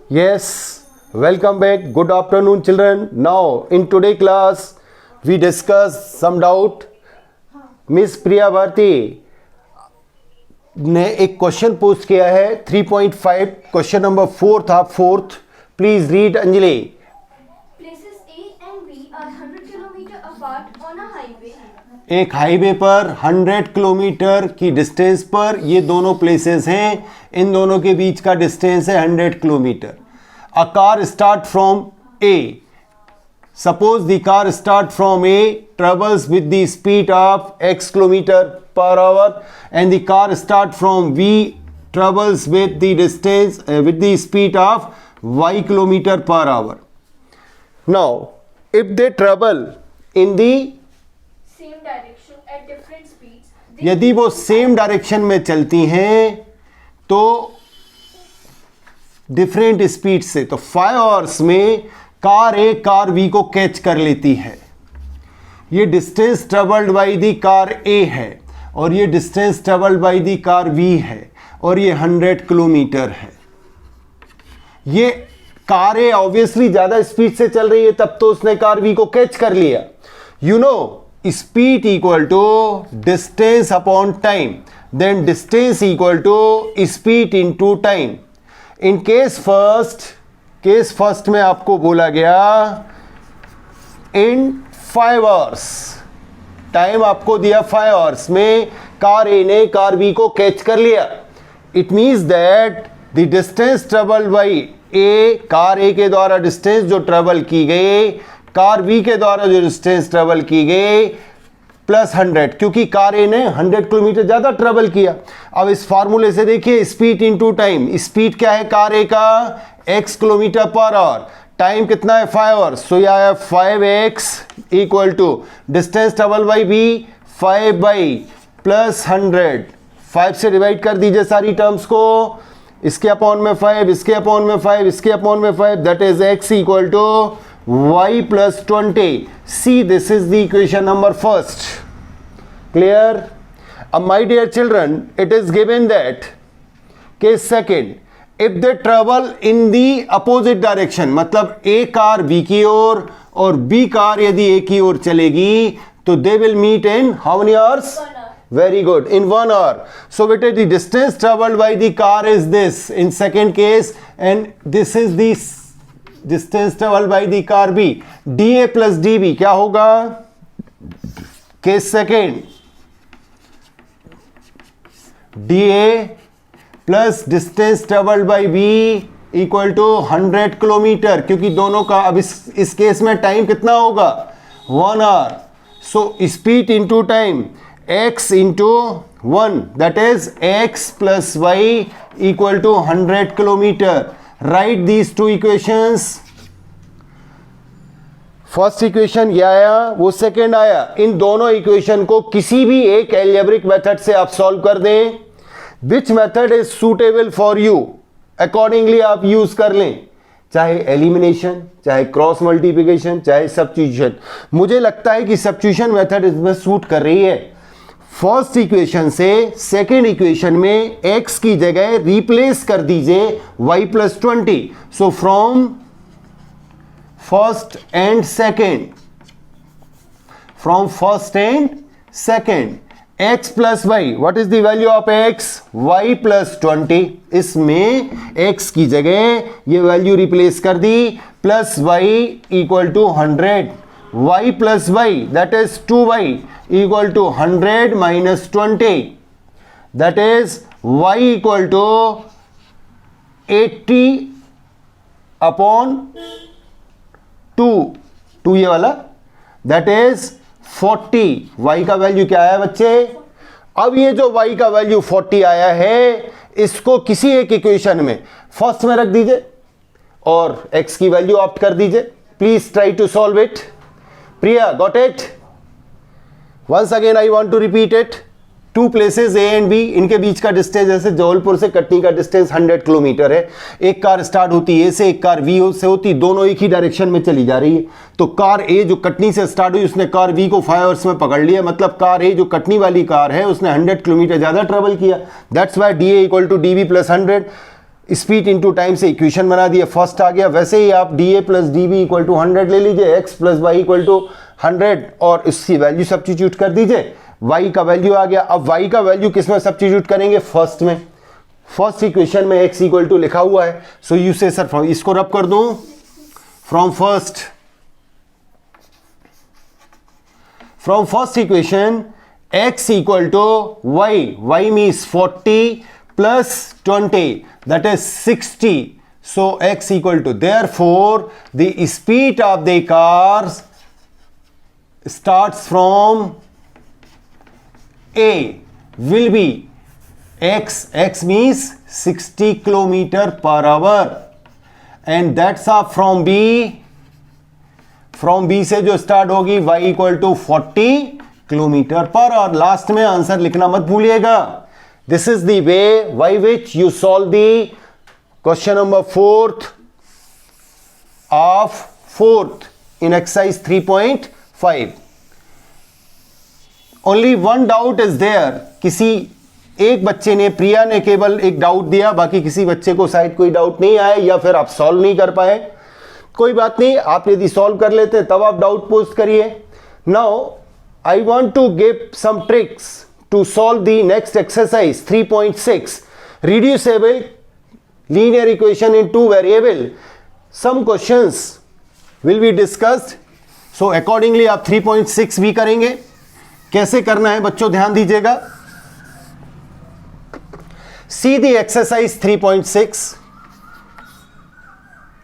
Yes, welcome back. Good afternoon, children. Now, in today class, we discuss some doubt. Miss Priya Bharti ने एक question post किया है 3.5 question number 4 था 4th. Please read Anjali. Places A and B are 100 kilometer apart on a highway. एक highway पर 100 kilometre की distance पर ये दोनों प्लेसेस हैं. इन दोनों के बीच का डिस्टेंस है 100 kilometre. A car start from A. Suppose the car start from A, travels with the speed of x kilometre per our, and the car start from B, travels with the distance with the speed of y kilometre per our. Now if they travel in the, Same direction at different speeds. यदि वो same direction में चलती हैं तो different speed से, तो 5 hours में car A car B को कैच कर लेती है. ये distance travelled by the car A है और ये distance travelled by the car B है और ये 100 किलोमीटर है. ये कार ए ऑब्वियसली ज्यादा स्पीड से चल रही है, तब तो उसने कार बी को कैच कर लिया. You know, speed equal to distance upon time, then distance equal to speed into time. In case first में आपको बोला गया in 5 hours, टाइम आपको दिया 5 hours में कार ए ने कार बी को कैच कर लिया. It means that the distance travel by A, car A के द्वारा डिस्टेंस जो ट्रेवल की गई, कार बी के द्वारा जो डिस्टेंस ट्रेवल की गई प्लस 100, क्योंकि कार ए ने 100 किलोमीटर ज्यादा ट्रेवल किया. अब इस फार्मूले से देखिए, स्पीड इनटू टाइम. स्पीड क्या है कार ए का? x kilometre per hour. Time कितना है? 5 आवर्स. सो यह आया 5x equal to distance travel by B 5 by plus 100. 5 से डिवाइड कर दीजिए सारी टर्म्स को. इसके अपॉन में 5, इसके अपॉन में 5, इसके अपॉन में 5, that is x equal to y plus 20. See, this is the equation number first. Clear? My dear children, it is given that case second, if they travel in the opposite direction, मतलब A car B की ओर और B car यदि A की ओर चलेगी तो they will meet in how many hours? 1 hour. Very good, in 1 hour. So बेटे the distance traveled by the car is this in second case, and this is the distance travel by the car B. D A plus D B क्या होगा? Case second, D A plus distance travel by B equal to 100 kilometre, क्योंकि दोनों का अब इस case में time कितना होगा? 1 hour. So speed into time, x into 1, that is x plus y equal to 100 kilometre. Right these two equations. First equation ये आया, वो सेकेंड आया. इन दोनों इक्वेशन को किसी भी एक एल्जेब्रिक मेथड से आप सॉल्व कर दें. Which method is suitable for you, accordingly आप यूज कर लें. चाहे एलिमिनेशन, चाहे क्रॉस मल्टीप्लिकेशन, चाहे सब्स्टिट्यूशन. मुझे लगता है कि सब्स्टिट्यूशन मेथड इसमें सूट कर रही है. फर्स्ट इक्वेशन से सेकेंड इक्वेशन में x की जगह रिप्लेस कर दीजिए y plus 20. So from first and second, x plus Y, what is the value of x? y plus 20. इसमें x की जगह ये वैल्यू रिप्लेस कर दी, plus y equal to 100. y plus y, that is 2y equal to 100 minus 20, that is y equal to 80 upon 2 ये वाला, that is 40. y का value क्या आया बच्चे? अब ये जो y का वैल्यू 40 आया है, इसको किसी एक इक्वेशन में फर्स्ट में रख दीजिए और x की वैल्यू ऑप्ट कर दीजिए. Please try to solve it. Priya, got it? Once again I want to repeat it. Two places A and B, इनके बीच का डिस्टेंस जैसे जबलपुर से कटनी का डिस्टेंस 100 किलोमीटर है. एक कार स्टार्ट होती है ए से, एक कार बी से होती, दोनों एक ही डायरेक्शन में चली जा रही है. तो कार ए जो कटनी से स्टार्ट हुई उसने कार बी को 5 आवर्स में पकड़ लिया, मतलब कार ए जो कटनी वाली कार है उसने 100 किलोमीटर ज़्यादा ट्रेवल किया. That's why D A equal to D B plus 100. Speed into time से इक्वेशन बना दिया, फर्स्ट आ गया। वैसे ही आप D A plus D B equal to 100 ले लीजिए, x plus y equal to 100 और इसकी वैल्यू सब्स्टिट्यूट कर दीजिए, y का वैल्यू आ गया। अब y का वैल्यू किस में सब्स्टिट्यूट करेंगे? फर्स्ट में। फर्स्ट इक्वेशन में x इक्वल टू लिखा हुआ है, सो यू से सर इसको रब कर दूं, from first equation x equal to y means 40 plus 20, that is 60. So x equal to, therefore the speed of the cars starts from A will be x means 60 kilometer per hour, and that's up from B से जो start होगी y equal to 40 kilometre per our. Last में answer लिखना मत भूलिएगा। This is the way by which you solve the question number 4th in exercise 3.5. Only one doubt is there. किसी एक बच्चे ने, प्रिया ने केवल एक डाउट दिया, बाकी किसी बच्चे को शायद कोई डाउट नहीं आया या फिर आप सॉल्व नहीं कर पाए। कोई बात नहीं, आप यदि सॉल्व कर लेते तब आप डाउट पोस्ट करिए। Now I want to give some tricks to solve the next exercise 3.6, reducible linear equation in two variable. Some questions will be discussed, so accordingly आप 3.6 भी करेंगे। कैसे करना है बच्चों ध्यान दीजिएगा। See the exercise 3.6.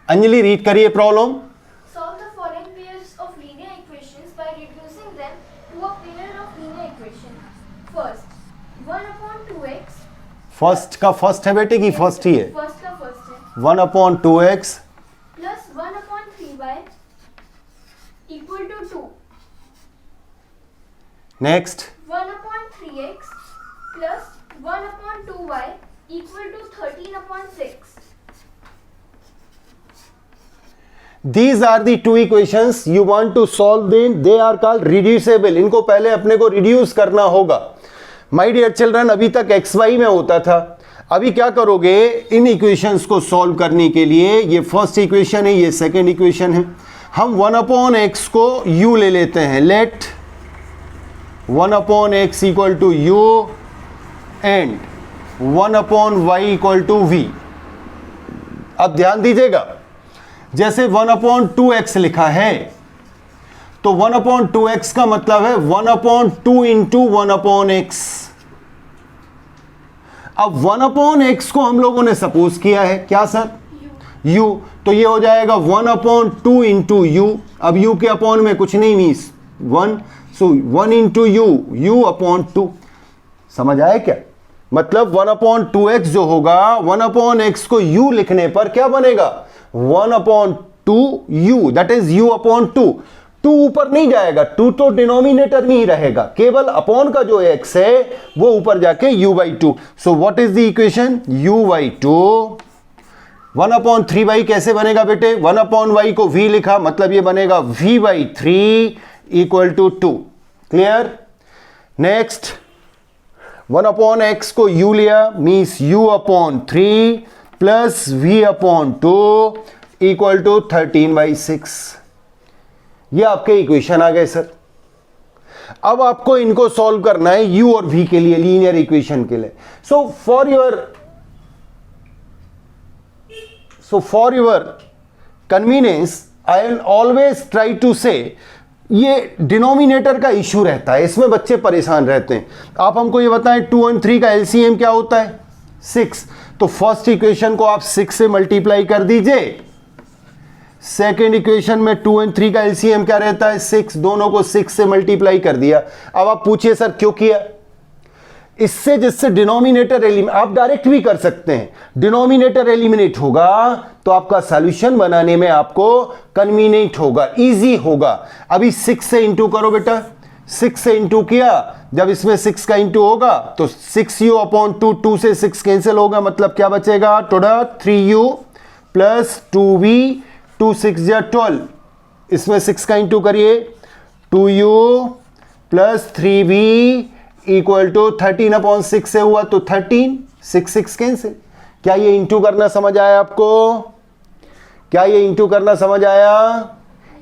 Anjali read करिए problem. Solve the following pairs of linear equations by reducing them to a pair of linear equation. First, 1 upon 2x. First का फर्स्ट है बेटे की फर्स्ट ही है। फर्स्ट का फर्स्ट है। 1 upon 2x plus 1 upon 3y equal to 2. Next 1 upon 3x plus 1 upon 2y equal to 13 upon 6. These are the two equations you want to solve them. They are called reducible. इनको पहले अपने को reduce करना होगा। My dear children, अभी तक x Y में होता था, अभी क्या करोगे इन इक्वेशंस को सॉल्व करने के लिए। ये फर्स्ट इक्वेशन है, ये सेकंड इक्वेशन है। हम 1 अपॉन एक्स को u ले लेते हैं। Let 1 upon x equal to u and 1 upon y equal to v. अब ध्यान दीजिएगा, जैसे 1 अपॉन 2x लिखा है तो 1 अपॉन 2x का मतलब है 1 अपॉन 2 इंटू 1 अपॉन x। अब 1 अपॉन x को हम लोगों ने सपोज किया है क्या सर? u, तो ये हो जाएगा 1 अपॉन 2 इंटू यू। अब u के अपॉन में कुछ नहीं मीन्स 1, सो 1 इंटू u अपॉन 2। समझ आया क्या? मतलब 1 अपॉन 2x जो होगा 1 अपॉन x को u लिखने पर क्या बनेगा? 1 upon 2u, that is u upon 2। 2 ऊपर नहीं जाएगा, 2 तो डिनोमिनेटर में ही रहेगा, केवल अपॉन का जो x है वो ऊपर जाके u by 2। So what is the equation? u by 2। 1 upon 3y कैसे बनेगा बेटे? 1 अपॉन y को v लिखा, मतलब ये बनेगा v by 3 equal to 2। Clear? Next 1 upon x को u लिया, means u upon 3 plus v upon 2 equal to 13 by 6। ये आपके इक्वेशन आ गए सर। अब आपको इनको सॉल्व करना है u और v के लिए, लीनियर इक्वेशन के लिए। So for your convenience I will always try to say, ये डिनोमिनेटर का इशू रहता है, इसमें बच्चे परेशान रहते हैं। आप हमको ये बताएं 2 और 3 का एलसीएम क्या होता है? 6। तो फर्स्ट इक्वेशन को आप 6 से मल्टीप्लाई कर दीजिए। सेकेंड इक्वेशन में 2 और 3 का एलसीएम क्या रहता है? 6। दोनों को 6 से मल्टीप्लाई कर दिया। अब आप पूछिए सर क्यों किया? इससे जिससे डिनोमिनेटर आप डायरेक्ट भी कर सकते हैं, डिनोमिनेटर एलिमिनेट होगा तो आपका सॉल्यूशन बनाने में आपको कन्वीनियंट होगा, इजी होगा। अभी 6 से इंटू करो बेटा, 6 से इंटू किया, जब इसमें 6 का इंटू होगा तो 6u अपॉन 2, 2 से 6 कैंसिल होगा, मतलब क्या बचेगा? टोटल 3u प्लस 2v, 2 6 या 12, इसमें 6 का इंटू करिए, 2u plus 3v equal to 13 upon 6 से हुआ तो 13, 6 6 कैंसिल, क्या ये इंटू करना समझ आया आपको? क्या ये इंटू करना समझ आया?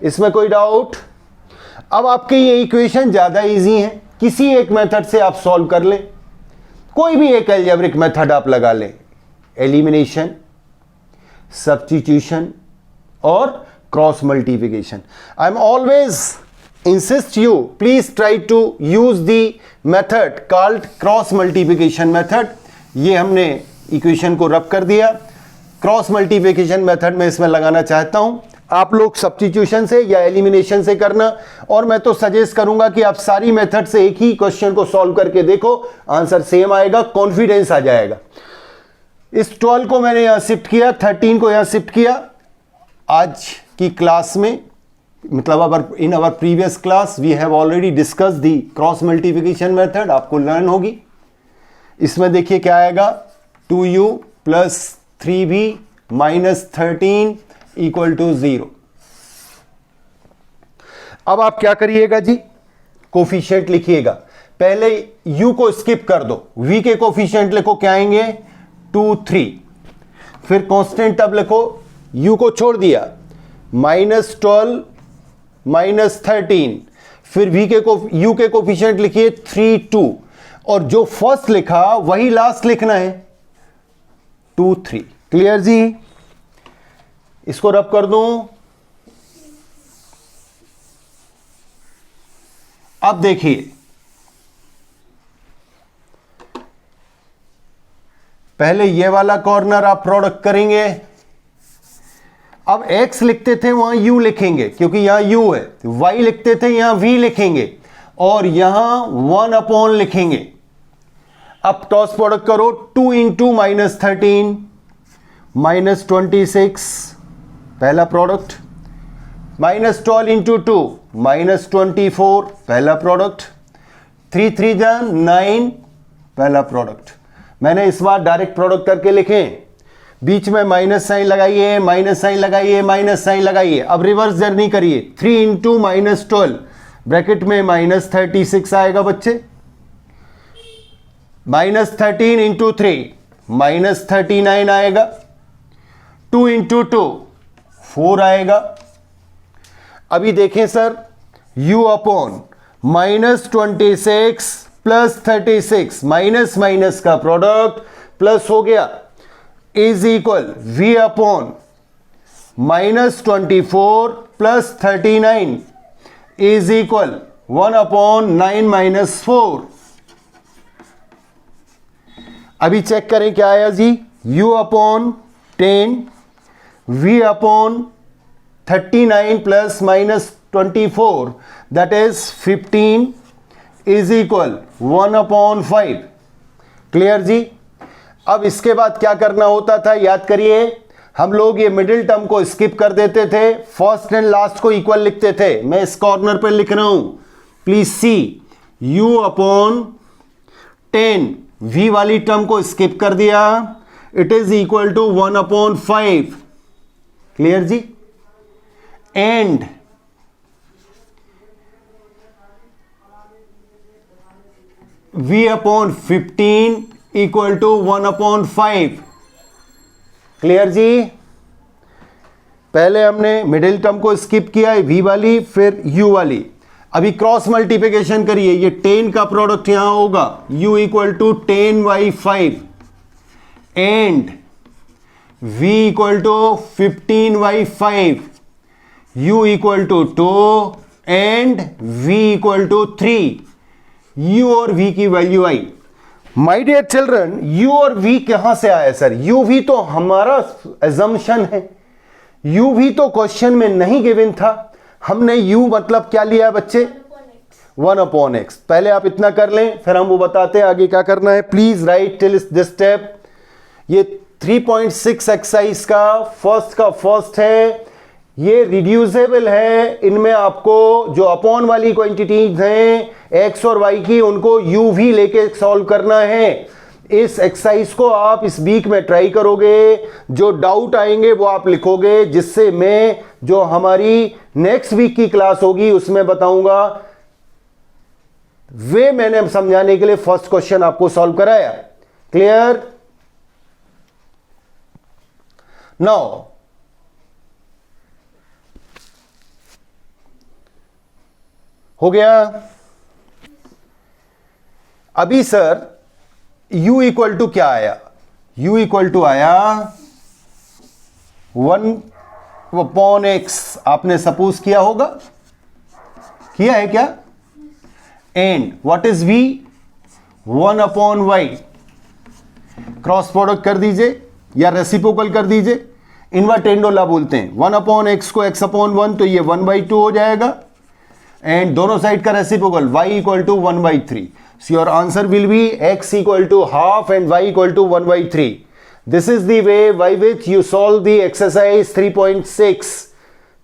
इसमें कोई डाउट? अब आपके ये इक्वेशन ज़्यादा इजी है, किसी एक मेथड से आप सॉल्व कर लें, कोई भी एक अलजेब्रिक मेथड आप लगा लें, एलिमिनेशन, सब्स्टिट्यूशन और cross multiplication. I am always insist you please try to use the method called cross multiplication method. ये हमने इक्वेशन को रब कर दिया. क्रॉस मल्टीप्लिकेशन मेथड में इसमें लगाना चाहता हूं, आप लोग सब्स्टिट्यूशन से या एलिमिनेशन से करना, और मैं तो सजेस्ट करूंगा कि आप सारी मेथड से एक ही क्वेश्चन को सॉल्व करके देखो, आंसर सेम आएगा, कॉन्फिडेंस आ जाएगा. इस 12 को मैंने यहां शिफ्ट किया, 13 को यहां शिफ्ट किया. आज की क्लास में, मतलब in our previous class we have already discuss the cross multiplication method, आपको लर्न होगी. इसमें देखिए क्या आएगा, 2u plus 3v minus 13 equal to 0. अब आप क्या करिएगा जी, कोफिशिएंट लिखिएगा. पहले u को स्किप कर दो, v के कोफिशिएंट लिखो, क्या आएंगे 2 3. फिर कांस्टेंट अब लिखो, u को छोड़ दिया, माइनस 12 माइनस 13. फिर v के u के कोफिशिएंट लिखिए 3 2, और जो फर्स्ट लिखा वही लास्ट लिखना है 2 3. क्लियर जी? इसको रब कर दूं. अब देखिए, पहले ये वाला कॉर्नर आप प्रोडक्ट करेंगे. अब x लिखते थे वहां u लिखेंगे क्योंकि यहां u है. y लिखते थे यहां v लिखेंगे, और यहां 1 अपॉन लिखेंगे. अब टॉस प्रोडक्ट करो, 2 इंटू माइनस 13 माइनस 26, पहला प्रोडक्ट, माइनस 12 इंटू 2 माइनस 24, पहला प्रोडक्ट, 3 3 जा 9, पहला प्रोडक्ट. मैंने इस बार डायरेक्ट प्रोडक्ट करके लिखे, बीच में माइनस साइन लगाइए, माइनस साइन लगाइए, माइनस साइन लगाइए. अब रिवर्स जर्नी करिए, 3 इंटू माइनस 12, ब्रैकेट में माइनस 36 आएगा बच्चे, माइनस 13 इंटू 3 माइनस 39 आएगा, 2 इंटू 2 4 आएगा. अभी देखें सर, u upon minus 26 plus 36, minus minus का प्रोडक्ट प्लस हो गया, is equal v upon minus 24 plus 39 is equal 1 upon 9 minus 4. अभी चेक करें क्या आया जी, u upon 10 v upon 39 plus minus 24 that is 15 is equal 1 upon 5. Clear जी? अब इसके बाद क्या करना होता था, याद करिए, हम लोग ये मिडिल टर्म को स्किप कर देते थे, फर्स्ट एंड लास्ट को इक्वल लिखते थे. मैं इस कॉर्नर पे लिख रहा हूं, please see, u upon 10 v वाली टर्म को स्किप कर दिया, it is equal to 1 upon 5. Clear जी? And v upon 15 equal to 1 upon 5. Clear जी? पहले हमने मिडिल टर्म को स्किप किया है, v वाली फिर u वाली. अभी क्रॉस मल्टीप्लिकेशन करिए, ये 10 का प्रोडक्ट यहां होगा, u equal to 10/5 and v equal to 15/5, u equal to 2 and v equal to 3. u और v की वैल्यू आई. माय डियर चिल्ड्रन, u और v कहां से आया सर? u v तो हमारा एजम्पशन है, u v तो क्वेश्चन में नहीं गिवन था. हमने u मतलब क्या लिया बच्चे? 1 अपॉन x. पहले आप इतना कर लें, फिर हम वो बताते हैं आगे क्या करना है. Please right till this step. ये 3.6 एक्सरसाइज का फर्स्ट है, ये रिड्यूसेबल है. इनमें आपको जो अपॉन वाली क्वांटिटीज हैं x और y की, उनको u v लेके सॉल्व करना है. इस एक्सरसाइज को आप इस वीक में ट्राई करोगे, जो डाउट आएंगे वो आप लिखोगे, जिससे मैं जो हमारी नेक्स्ट वीक की क्लास होगी उसमें बताऊंगा. वे मैंने समझाने के लिए फर्स्ट क्वेश्चन आपको सॉल्व कराया. क्लियर? नाउ हो गया। अभी सर u इक्वल टू क्या आया? u इक्वल टू आया 1/x। आपने सपोज किया होगा, किया है क्या? And what is v? 1/y। Cross product कर दीजिए या रेसिप्रोकल कर दीजिए, इन्वर्टेंडोला बोलते हैं। 1/x को x/1 तो ये 1/2 हो जाएगा, एंड दोनों साइड का reciprocal y equal to 1/3। So your answer will be x equal to half and y equal to 1/3. This is the way by which you solve the exercise 3.6.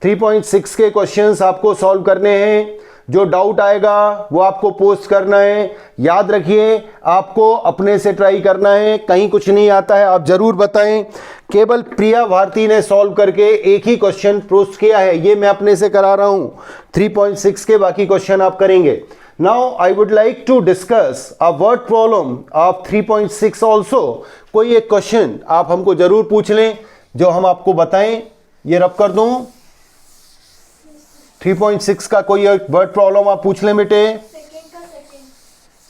3.6 के questions आपको solve करने हैं। जो doubt आएगा वो आपको post करना है। याद रखिए, आपको अपने से ट्राई करना है, कहीं कुछ नहीं आता है आप जरूर बताएं। केवल प्रिया भारती ने सॉल्व करके एक ही क्वेश्चन पोस्ट किया है, ये मैं अपने से करा रहा हूं। 3.6 के बाकी क्वेश्चन आप करेंगे। Now I would like to discuss a word problem of 3.6 also. कोई एक क्वेश्चन आप हमको जरूर पूछ लें जो हम आपको बताएं। ये रब कर दूं। 3.6 का कोई एक वर्ड प्रॉब्लम आप पूछ लें बेटे।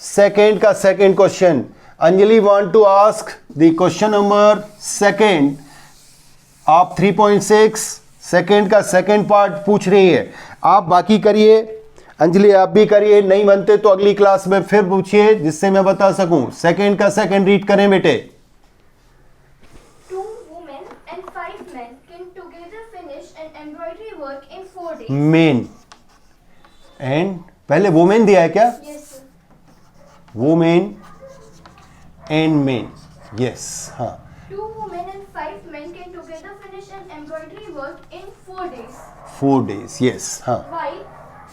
सेकेंड का second question. Anjali want to ask the question number second आप 3.6 सेकेंड का सेकेंड पार्ट पूछ रही है। आप बाकी करिए, अंजलि आप भी करिए, नहीं बनते तो अगली क्लास में फिर पूछिए जिससे मैं बता सकूं। सेकेंड का सेकेंड रीड करें बेटे। 2 women and 5 men can together finish an embroidery work in 4 days. Main and पहले वोमेन दिया है क्या? Yes, sir. Women and main, yes. हाँ, 2 women and 5 men can together finish an embroidery work in 4 days. 4 days, yes. हाँ, While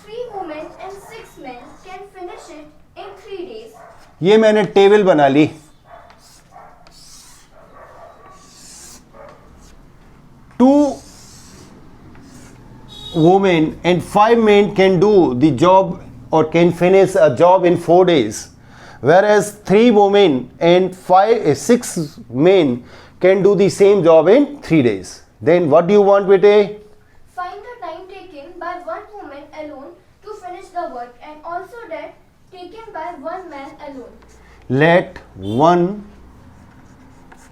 3 women and 6 men can finish it in 3 days. ये मैंने table बना ली। 2 women and 5 men can do the job or can finish a job in 4 days, whereas 3 women and 6 men can do the same job in 3 days. Then what do you want bete? Find the time taken by one woman alone to finish the work and also that taken by one man alone. Let one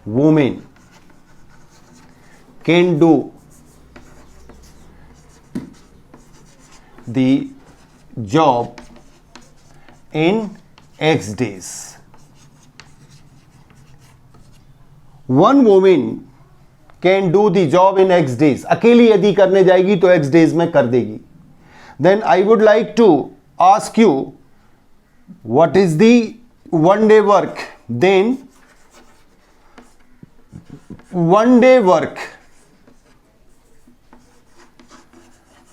woman can do the job in X days. One woman can do the job in X days. अकेली यदि करने जाएगी तो X days में कर देगी. Then I would like to ask you, what is the one day work? Then one day work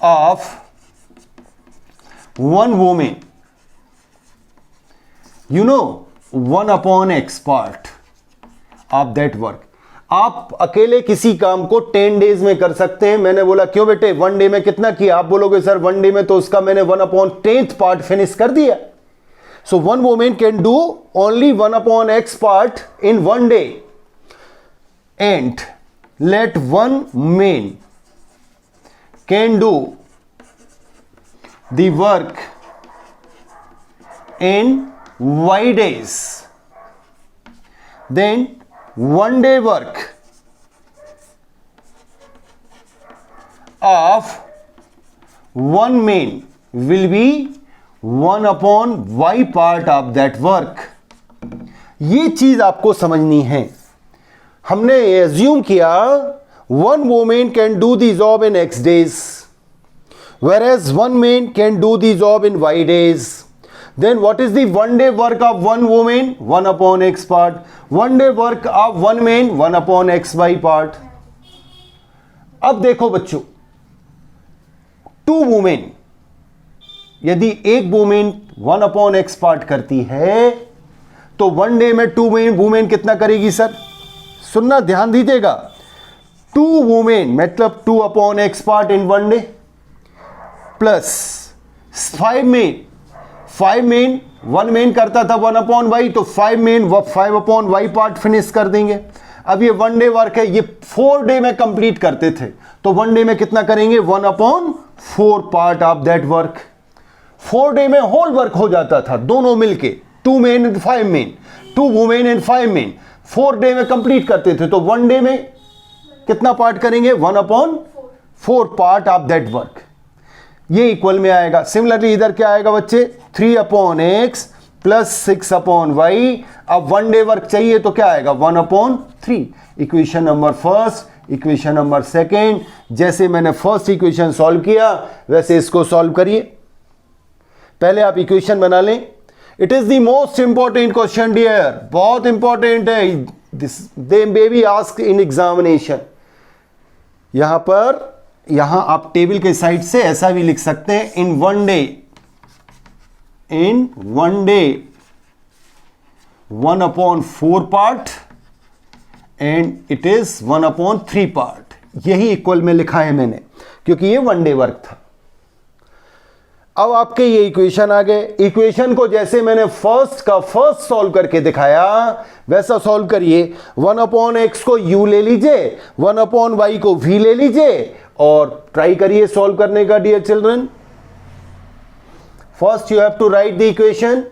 of one woman, you know, 1/x part of that work. आप अकेले किसी काम को 10 डेज में कर सकते हैं। मैंने बोला क्यों बेटे, 1 डे में कितना किया? आप बोलोगे सर 1 डे में तो उसका मैंने 1/10 पार्ट फिनिश कर दिया। So one women can do only 1/x part in 1 day and let one man can do the work in y days. Then 1 day work of one man will be 1/y part of that work. ये चीज आपको समझनी है। हमने assume किया one woman can do the job in x days whereas one man can do the job in y days. Then what is the 1 day work of one woman? 1/x part. 1 day work of one man? 1/xy part. अब देखो बच्चों, 2 women, यदि एक women 1/x part करती है तो 1 day में 2 women कितना करेगी सर? सुनना, ध्यान दीजिएगा। 2 वुमेन मतलब 2/x part in 1 debt plus 5 main. 5 main, 1 main करता था 1/y तो 5 मेन 5/y पार्ट फिनिश कर देंगे। अब ये 1 डे वर्क है, ये 4 डे में कंप्लीट करते थे, तो 1 डे में कितना करेंगे, 1/4 part of that work. 4 day में होल वर्क हो जाता था दोनों मिलके, 2 main and 5 main, 2 women and 5 main, 4 day में कंप्लीट करते थे, तो 1 डे में कितना पार्ट करेंगे, 1/4 पार्ट ऑफ दैट वर्क। ये इक्वल में आएगा। सिमिलरली इधर क्या आएगा बच्चे, 3/x प्लस 6/y। अब 1 डे वर्क चाहिए तो क्या आएगा, 1/3। Equation number first, equation number second, जैसे मैंने फर्स्ट इक्वेशन सॉल्व किया वैसे इसको सॉल्व करिए। पहले आप इक्वेशन बना लें। It is the most important question dear, बहुत इंपॉर्टेंट है, this they may be asked in examination. यहां पर, यहां आप टेबल के साइड से ऐसा भी लिख सकते हैं, इन 1 day 1/4 part and it is 1/3 part. यही इक्वल में लिखा है मैंने, क्योंकि ये 1 डे वर्क था। अब आपके ये इक्वेशन आ गए। इक्वेशन को जैसे मैंने फर्स्ट का फर्स्ट सॉल्व करके दिखाया वैसा सॉल्व करिए। 1/x को u ले लीजिए, 1/y को v ले लीजिए और ट्राई करिए सॉल्व करने का dear children. First you have to write the equation.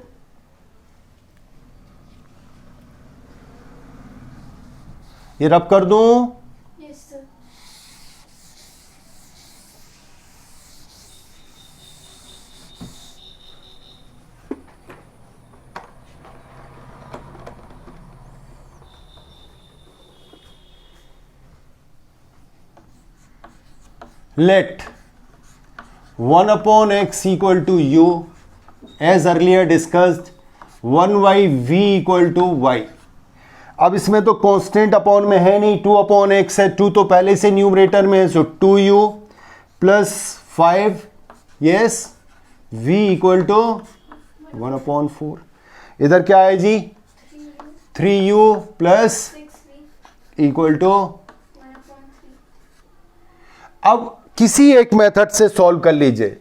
ये रब कर दूं, Yes, sir. let 1/x equal to u as earlier discussed, 1/v equal to y। अब इसमें तो कांस्टेंट अपॉन में है नहीं, 2/x है, 2 तो पहले से न्यूमरेटर में है, so 2u plus 5, yes, v equal to 1/4। इधर क्या है जी, 3u plus 6v equal to. 1/3. अब किसी एक मेथड से सॉल्व कर लीजिए।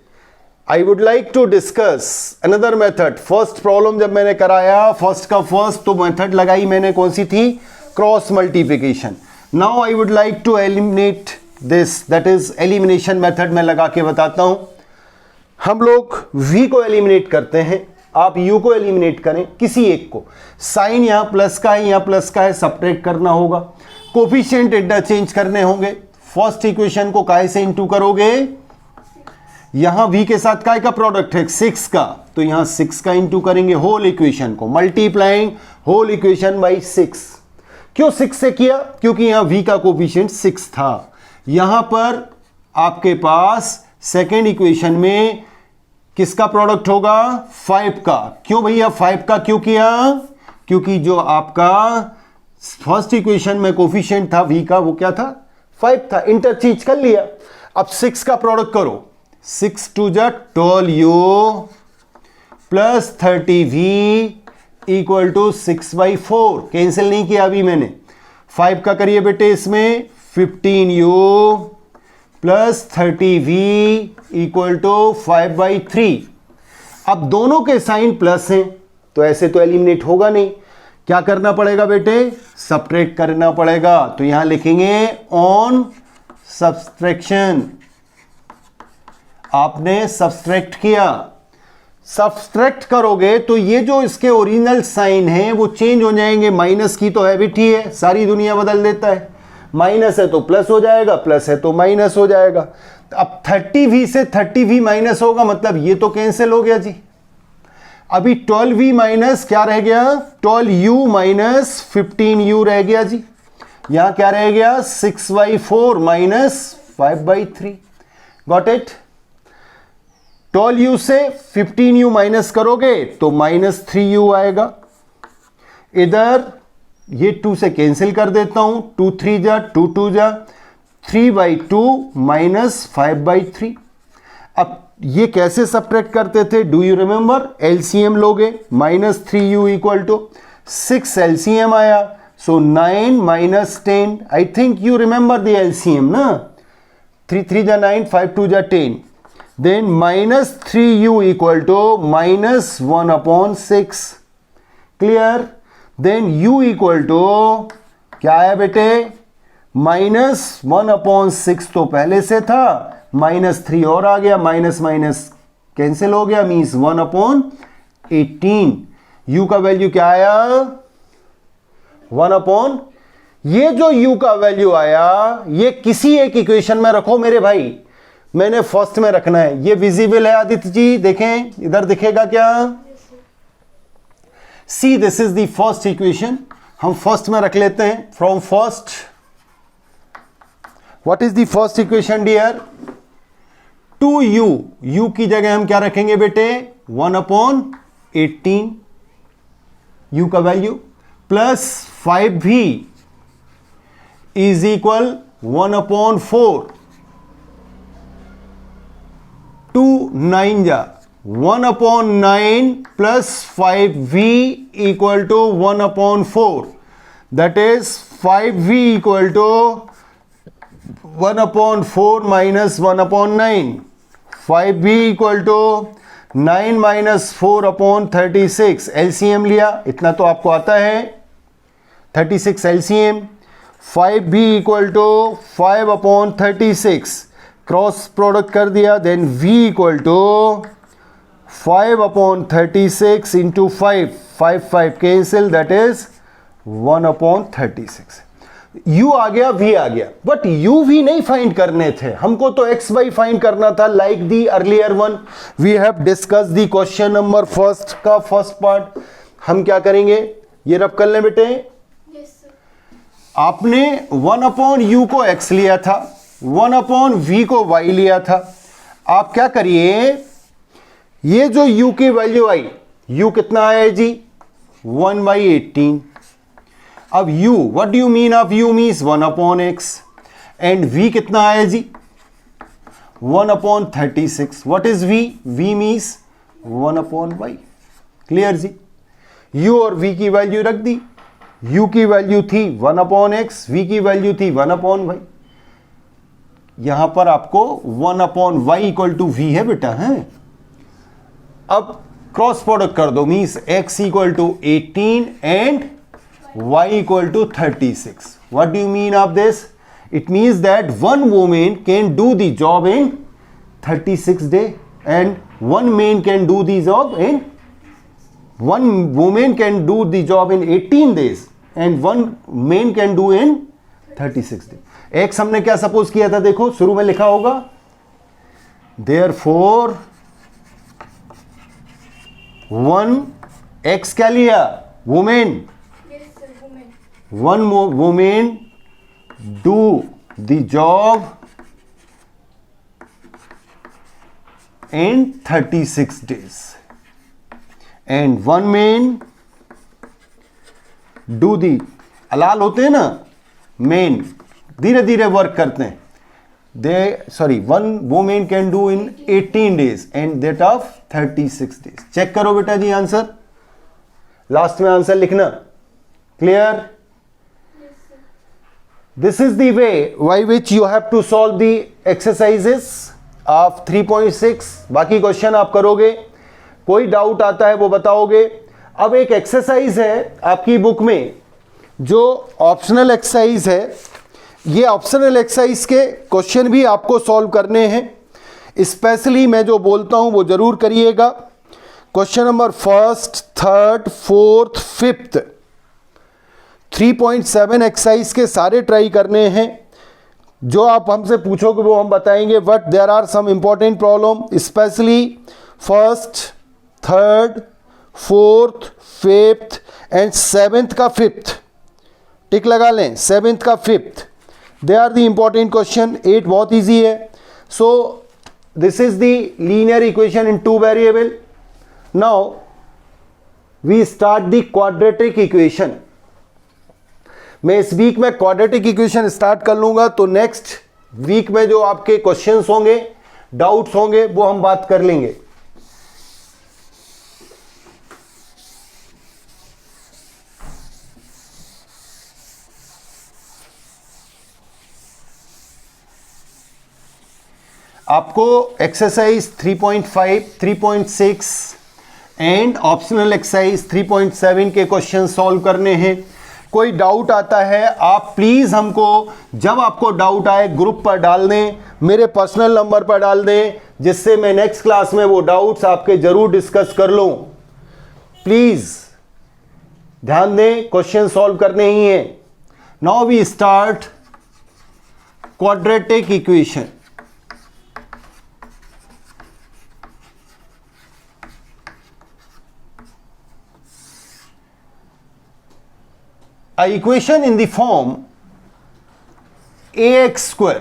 I would like to discuss another method. First problem जब मैंने कराया, फर्स्ट का फर्स्ट, तो मेथड लगाई मैंने, कौन सी थी, cross multiplication. Now I would like to eliminate this, that is elimination method. मैं लगा के बताता हूं। हम लोग v को एलिमिनेट करते हैं, आप u को एलिमिनेट करें, किसी एक को। साइन यहां प्लस का है, यहां प्लस का है, सब्ट्रैक्ट करना होगा, कोफिशिएंट इंटरचेंज करने होंगे। फर्स्ट इक्वेशन को काहे से इंटू करोगे, यहां v के साथ काय का प्रोडक्ट है, 6 का, तो यहां 6 का इंटू करेंगे होल इक्वेशन को, मल्टीप्लाइंग होल इक्वेशन बाई 6। क्यों 6 से किया, क्योंकि यहां v का कोफिशिएंट 6 था। यहां पर आपके पास सेकेंड इक्वेशन में किसका प्रोडक्ट होगा, 5 का। क्यों भैया 5 का क्यों किया, क्योंकि जो आपका फर्स्ट इक्वेशन में कोफिशिएंट था v का, वो क्या था, 5 था, इंटरचेंज कर लिया। अब 6 का प्रोडक्ट करो, 6 2 जा 12u plus 30v equal to 6/4। Cancel नहीं किया अभी मैंने। 5 का करिए बेटे, इसमें 15u plus 30v equal to 5/3। अब दोनों के साइन प्लस हैं, तो ऐसे तो एलिमिनेट होगा नहीं, क्या करना पड़ेगा बेटे, सब्ट्रैक्ट करना पड़ेगा। तो यहां लिखेंगे ऑन सब्ट्रैक्शन। आपने सब्ट्रैक्ट किया, सब्ट्रैक्ट करोगे तो ये जो इसके ओरिजिनल साइन है वो चेंज हो जाएंगे। माइनस की तो हैबिट ही है, सारी दुनिया बदल देता है। माइनस है तो प्लस हो जाएगा, प्लस है तो माइनस हो जाएगा। अब 30v से 30v माइनस होगा, मतलब ये तो कैंसिल हो गया जी। अभी 12v माइनस क्या रह गया, 12u माइनस 15u रह गया जी। यहां क्या रह गया, 6/4 माइनस 5/3। Got it. 12u से 15u माइनस करोगे तो माइनस 3u आएगा। इधर ये 2 से कैंसिल कर देता हूं, 2 3 जा 2 2 जा 3/2 माइनस 5/3। अब ये कैसे सब्ट्रैक्ट करते थे, डू यू रिमेंबर, एलसीएम लोगे, minus 3u equal to 6 LCM आया, so 9 minus 10। I think you remember the LCM ना, 3 3 जा 9, 5 2 जा 10, then minus 3u equal to minus 1/6। Clear. Then u equal to क्या आया बेटे, -1/6 तो पहले से था, -3 और आ गया, माइनस माइनस कैंसिल हो गया, मीन्स 1/18। u का वैल्यू क्या आया, 1 ये जो u का वैल्यू आया ये किसी एक इक्वेशन में रखो मेरे भाई, मैंने फर्स्ट में रखना है। ये विजिबल है आदित्य जी, देखें इधर दिखेगा क्या, see this is the first equation, हम फर्स्ट में रख लेते हैं। From first what is the first equation dear, 2u, u की जगह हम क्या रखेंगे बेटे, 1/18 u का value, plus 5v is equal 1/4, 2 9 जा 1/9 plus 5v equal to 1/4, that is 5v equal to 1/4 minus 1/9, 5v equal to 9 minus 4/36, LCM लिया, इतना तो आपको आता है, 36 LCM, 5v equal to 5/36, cross product कर दिया, then v equal to 5/36 into 5, 5 cancel, that is 1/36। u आ गया, v आ गया, बट u v नहीं फाइंड करने थे, हमको तो x y फाइंड करना था, like the earlier one we have discuss the question number first का फर्स्ट पार्ट। हम क्या करेंगे, ये रब कर लें बेटे, आपने 1/u को x लिया था, 1/v को y लिया था, आप क्या करिए, ये जो u की वैल्यू आई, u कितना आया जी, 1/18, अब u, what do you mean of u means 1/x, and v कितना आया जी, 1/36, what is v, v means 1/y, clear जी, u और v की वैल्यू रख दी, u की वैल्यू थी 1/x, v की वैल्यू थी 1/y, यहां पर आपको 1/y इक्वल टू v है बेटा, है। अब क्रॉस प्रोडक्ट कर दो, means x equal to 18 and y equal to 36. What do you mean of this? It means that one woman can do the job in 36 days and one man can do the job in, one woman can do the job in 18 days and one man can do in 36 days. x हमने क्या suppose किया था, देखो शुरू में लिखा होगा, therefore one x क्या लिया, woman, one woman do the job in 36 days and one man do the, अलाल होते हैं ना मैन, धीरे धीरे वर्क करते हैं, they sorry one women can do in 18 days and that of 36 days। Check करो बेटा जी आंसर, लास्ट में आंसर लिखना, clear. This is the way by which you have to solve the exercises of 3.6। बाकी क्वेश्चन आप करोगे, कोई डाउट आता है वो बताओगे। अब एक एक्सरसाइज है आपकी बुक में जो ऑप्शनल एक्सरसाइज है, ये ऑप्शनल एक्सरसाइज के क्वेश्चन भी आपको सॉल्व करने हैं, स्पेशली मैं जो बोलता हूं वो जरूर करिएगा। Question number first, third, fourth, fifth, 3.7 exercise के सारे ट्राई करने हैं। जो आप हमसे पूछोगे वो हम बताएंगे, but there are some important problem, specially first, third, fourth, fifth and seventh का फिफ्थ, टिक लगा लें, सेवेंथ का fifth, they are the important question. 8 बहुत इजी है। So this is the linear equation in 2 variable. Now we start the quadratic equation. मैं इस week में quadratic equation start कर लूंगा, तो नेक्स्ट वीक में जो आपके क्वेश्चंस होंगे, डाउट्स होंगे, वो हम बात कर लेंगे। आपको एक्सरसाइज 3.5, 3.6 एंड ऑप्शनल एक्सरसाइज 3.7 के क्वेश्चन सॉल्व करने हैं। कोई डाउट आता है आप प्लीज हमको, जब आपको डाउट आए ग्रुप पर डाल दें, मेरे पर्सनल नंबर पर डाल दें, जिससे मैं नेक्स्ट क्लास में वो डाउट्स आपके जरूर डिस्कस कर लूं। प्लीज ध्यान दें, क्वेश्चन सॉल्व करने ही हैं। Now we start quadratic equation. A equation in the form ax square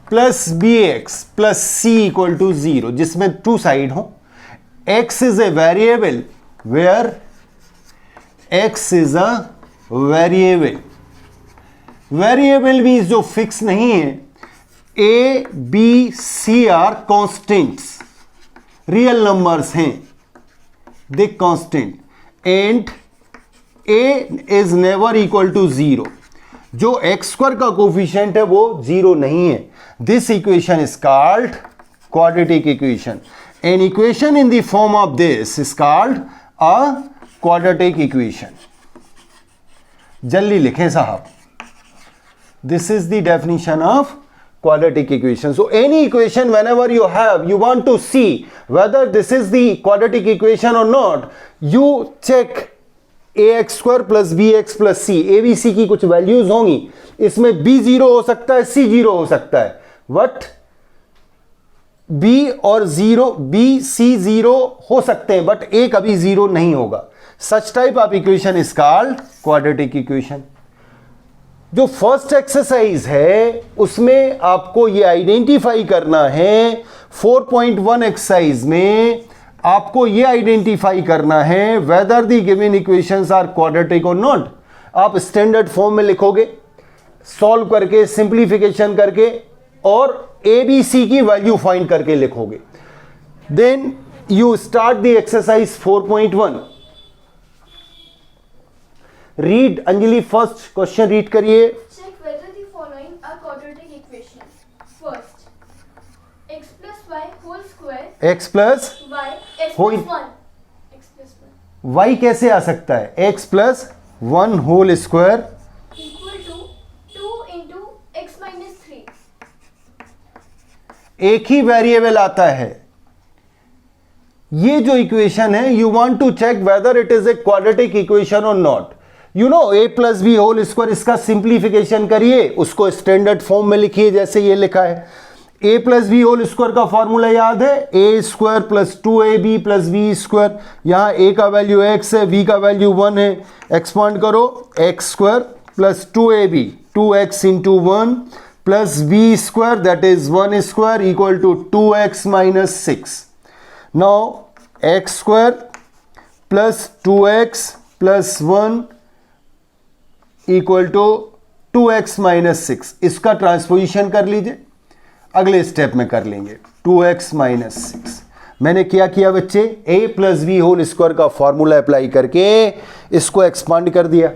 plus bx plus c equal to 0, जिसमें टू साइड हो। x is a variable where x is a variable, variable means जो fix नहीं है। a b c are constants, real numbers हैं, they constant and a is never equal to 0, जो x square का coefficient है वो 0 नहीं है। This equation is called quadratic equation. An equation in the form of this is called a quadratic equation. जल्दी लिखें साहब, this is the definition of quadratic equation. So any equation whenever you have, you want to see whether this is the quadratic equation or not, you check ax square plus bx plus c, abc की कुछ values होंगी, इसमें b 0 हो सकता है, c 0 हो सकता है, बट b और 0 b c 0 हो सकते हैं, बट a कभी 0 नहीं होगा। Such type of equation is called quadratic equation. जो फर्स्ट एक्सरसाइज है उसमें आपको ये आइडेंटिफाई करना है, 4.1 एक्सरसाइज में आपको ये आइडेंटिफाई करना है whether the given equations are quadratic और नॉट। आप स्टैंडर्ड फॉर्म में लिखोगे, सॉल्व करके, सिंप्लीफिकेशन करके और ABC की वैल्यू फाइंड करके लिखोगे। Then you start the exercise 4.1। Read Anjali, first question read करिए। Check whether the following are quadratic equations. First, x plus y whole square x plus y x Whole- plus 1 x plus 1 y कैसे आ सकता है? x plus 1 whole square equal to 2 into x minus 3. एक ही variable आता है। ये जो equation है, you want to check whether it is a quadratic equation or not. You know a plus B whole square, इसका सिंप्लीफिकेशन करिए, उसको standard form में लिखिए जैसे ये लिखा है। a plus B whole square का फॉर्मूला याद है, a square plus 2ab plus B square. यहां a का वैल्यू x है, b का वैल्यू 1 है। एक्सपांड करो, x square plus 2ab 2x into 1 plus B square that is 1 square equal to 2x minus 6। Now x square plus 2x plus 1 equal to 2x minus 6। इसका transposition कर लीजिए, अगले step में कर लेंगे। 2x माइनस 6 मैंने क्या किया बच्चे, a plus B whole square का फॉर्मूला अप्लाई करके इसको एक्सपांड कर दिया।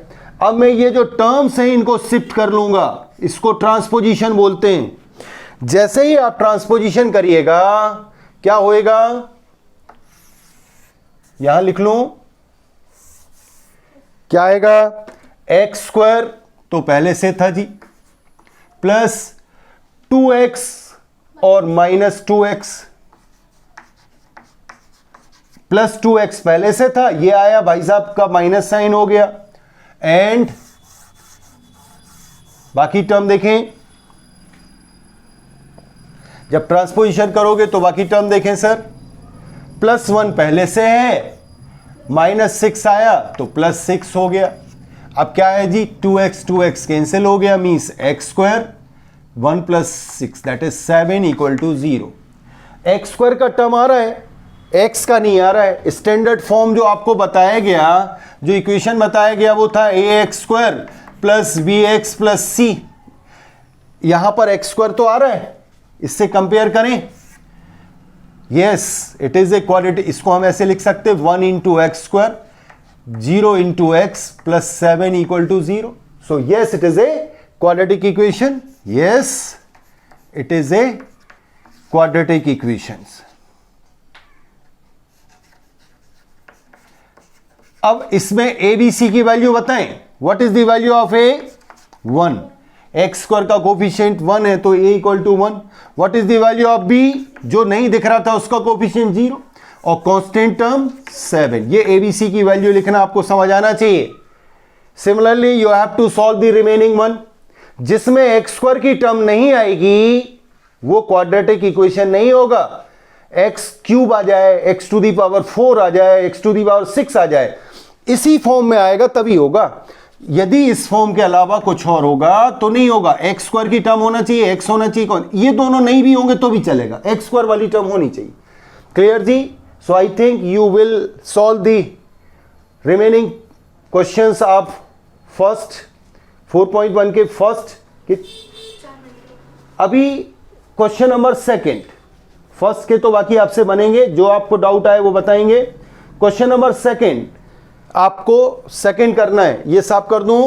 अब मैं ये जो टर्म्स हैं इनको शिफ्ट कर लूंगा, इसको ट्रांसपोजिशन बोलते हैं। जैसे ही आप ट्रांसपोजिशन करिएगा क्या होएगा, यहां लिख लूं, क्या आएगा, एक्स स्क्वायर तो पहले से था जी, प्लस 2x और माइनस 2x, प्लस 2x पहले से था, ये आया भाई साहब का माइनस साइन हो गया। एंड बाकी टर्म देखें, जब ट्रांसपोजिशन करोगे तो बाकी टर्म देखें सर, प्लस 1 पहले से है, माइनस 6 आया तो प्लस 6 हो गया। अब क्या है जी, 2x कैंसिल हो गया, means x square 1 plus 6 that is 7 equal to 0। X square का टर्म आ रहा है, एक्स का नहीं आ रहा है। स्टैंडर्ड फॉर्म जो आपको बताया गया, जो इक्वेशन बताया गया वो था ax square plus bx plus c। यहां पर एक्स स्क्वायर तो आ रहा है, इससे कंपेयर करें। Yes it is a quadratic, इसको हम ऐसे लिख सकते हैं 1 into x square 0 into x plus 7 equal to 0. So yes, it is a quadratic equation. Yes, it is a quadratic equations. अब इसमें ABC की वैल्यू बताएं, what is the value of A 1, x square का coefficient 1 है तो a equal to 1। What is the value of b, जो नहीं दिख रहा था उसका कोफिशिएंट 0 और कांस्टेंट टर्म 7। ये abc की वैल्यू लिखना आपको समझ आना चाहिए। Similarly you have to solve the remaining one, जिसमें एक्स स्क्वायर की टर्म नहीं आएगी वो क्वाड्रेटिक इक्वेशन नहीं होगा। एक्स क्यूब आ जाए, एक्स टू दी पावर 4 आ जाए, एक्स टू दी पावर 6 आ जाए, इसी फॉर्म में आएगा तभी होगा। यदि इस फॉर्म के अलावा कुछ और होगा तो नहीं होगा। एक्स स्क्वायर की टर्म होना चाहिए, एक्स होना चाहिए, कौन, ये दोनों नहीं भी होंगे तो भी चलेगा, एक्स स्क्वायर वाली टर्म होनी चाहिए। क्लियर जी? So I think you will solve the remaining questions of first 4.1 के फर्स्ट के। अभी क्वेश्चन नंबर सेकंड, फर्स्ट के तो बाकी आपसे बनेंगे, जो आपको डाउट आए वो बताएंगे। क्वेश्चन नंबर सेकंड आपको सेकंड करना है, ये साफ कर दूं।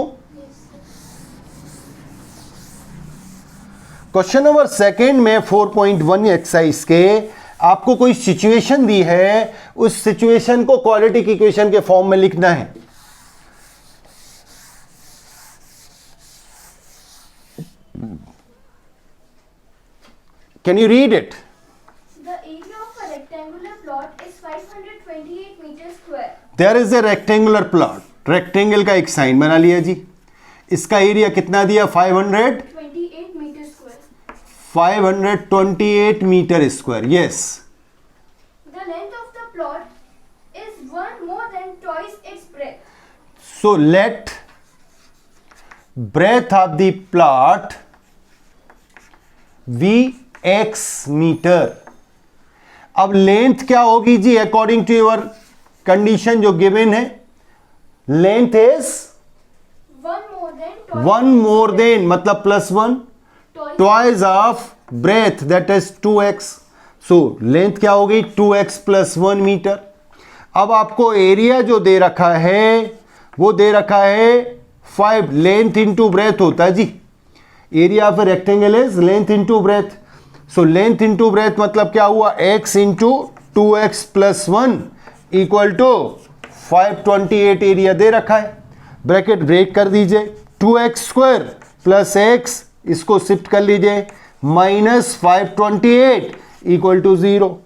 क्वेश्चन नंबर सेकंड में 4.1 एक्सरसाइज के आपको कोई सिचुएशन दी है, उस सिचुएशन को क्वाड्रेटिक इक्वेशन के फॉर्म में लिखना है। Can you read it? The area of a rectangular plot is 528 meters square. There is a rectangular plot. Rectangle का एक साइन बना लिया जी। इसका एरिया कितना दिया? 28 meters square. 528 metre square. Yes. The length of the plot is one more than twice its breadth. So let breadth of the plot be x metre. अब length क्या होगी जी? अकॉर्डिंग टू योर कंडीशन जो given है, length is one more than मतलब +1 twice twice of breadth, that is 2x। So length क्या होगी? 2x + 1 metre. अब आपको एरिया जो दे रखा है वो दे रखा है 5, लेंथ इंटू ब्रेथ होता है जी। Area of a rectangle is length into breadth. So length into breadth मतलब क्या हुआ? x into 2x + 1 equal to 528 area दे रखा है। ब्रैकेट ब्रेक कर दीजिए, 2x² + x, इसको शिफ्ट कर लीजिए, -528 equal to 0।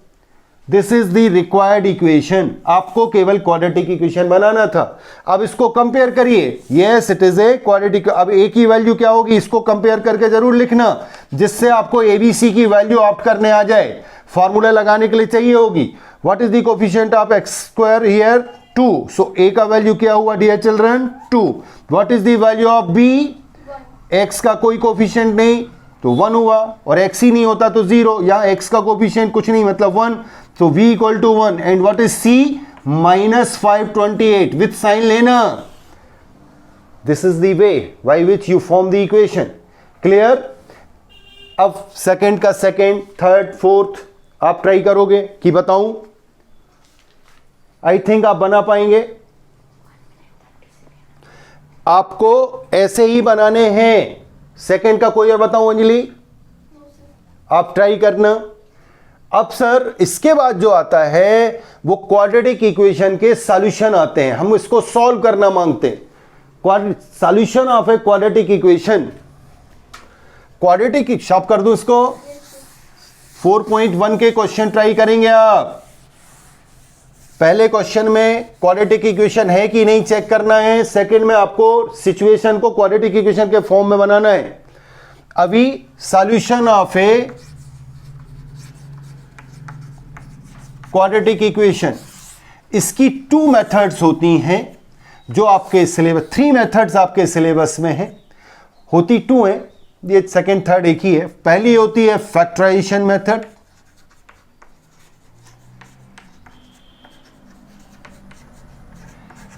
This is the required equation. आपको केवल क्वाड्रेटिक इक्वेशन बनाना था। अब इसको कंपेयर करिए। Yes, it is a quadratic. अब ए की वैल्यू क्या होगी इसको कंपेयर करके जरूर लिखना, जिससे आपको एबीसी की वैल्यू ऑप्ट करने आ जाए। फॉर्मूला लगाने के लिए चाहिए होगी। What is the coefficient of x² here? 2। So a का वैल्यू क्या हुआ dear children? 2। What is the value of b? x का कोई कोफिशिएंट नहीं तो 1 हुआ, और x ही नहीं होता तो 0। यहाँ x का कोफिशिएंट कुछ नहीं मतलब 1, so v equal to 1। and what is c? -528 with sign लेना। this is the way by which you form the equation. clear? अब सेकंड का सेकंड, थर्ड, फोर्थ आप ट्राई करोगे कि बताऊं? आई थिंक आप बना पाएंगे। आपको ऐसे ही बनाने हैं। सेकंड का कोई और बताऊं अंजलि? आप ट्राई करना। अब सर इसके बाद जो आता है वो क्वाड्रेटिक इक्वेशन के सॉल्यूशन आते हैं, हम इसको सॉल्व करना मांगते हैं। Solution of A quadratic equation, quadratic shop कर दूं इसको। 4.1 के क्वेश्चन ट्राई करेंगे आप। पहले क्वेश्चन में क्वाड्रेटिक इक्वेशन है कि नहीं चेक करना है, सेकंड में आपको सिचुएशन को क्वाड्रेटिक इक्वेशन के फॉर्म में बनाना है। अभी solution of A quadratic equation, इसकी 2 मेथड्स होती हैं जो आपके सिलेबस, 3 मेथड्स आपके सिलेबस में है, होती 2 है, ये सेकंड थर्ड एक ही है। पहली होती है फैक्टराइजेशन मेथड,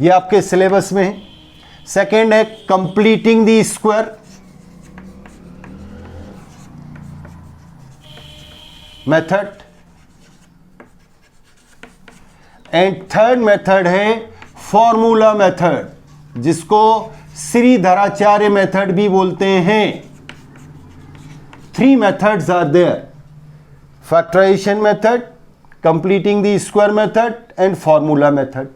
ये आपके सिलेबस में है। सेकंड है completing the square method, and third method है फॉर्मूला मेथड, जिसको श्रीधराचार्य मेथड भी बोलते हैं। 3 methods are there, factorisation method, completing the square method and formula method.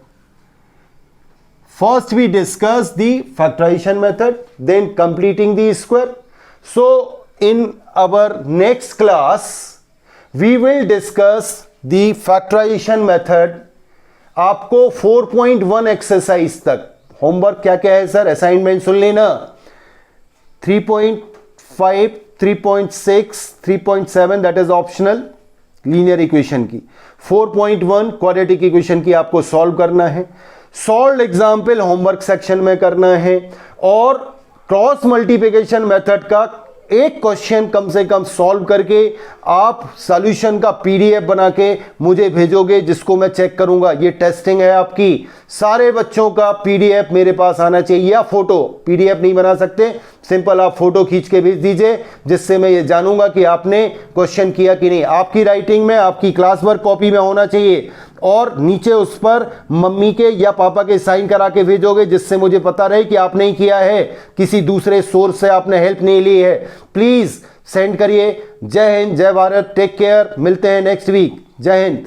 First we discuss the factorization method, then completing the square. So in our next class we will discuss the factorization method. आपको 4.1 exercise तक homework क्या क्या है sir, assignment सुन लेना। 3.5, 3.6, 3.7 that is optional linear equation की। 4.1 quadratic equation की आपको solve करना है। सॉल्व एग्जाम्पल होमवर्क सेक्शन में करना है और क्रॉस मल्टीप्लिकेशन मेथड का एक क्वेश्चन कम से कम सॉल्व करके आप सॉल्यूशन का पीडीएफ बना के मुझे भेजोगे, जिसको मैं चेक करूंगा। ये टेस्टिंग है आपकी, सारे बच्चों का पीडीएफ मेरे पास आना चाहिए, या फोटो। पीडीएफ नहीं बना सकते, सिंपल आप फोटो खींच के भेज दीजिए, जिससे मैं ये जानूंगा कि आपने क्वेश्चन किया कि नहीं। आपकी राइटिंग में, आपकी क्लास वर्क कॉपी में होना चाहिए और नीचे उस पर मम्मी के या पापा के साइन करा के भेजोगे, जिससे मुझे पता रहे कि आपने ही किया है, किसी दूसरे सोर्स से आपने हेल्प नहीं ली है। प्लीज सेंड करिए। जय हिंद, जय भारत, टेक केयर, मिलते हैं नेक्स्ट वीक। जय हिंद।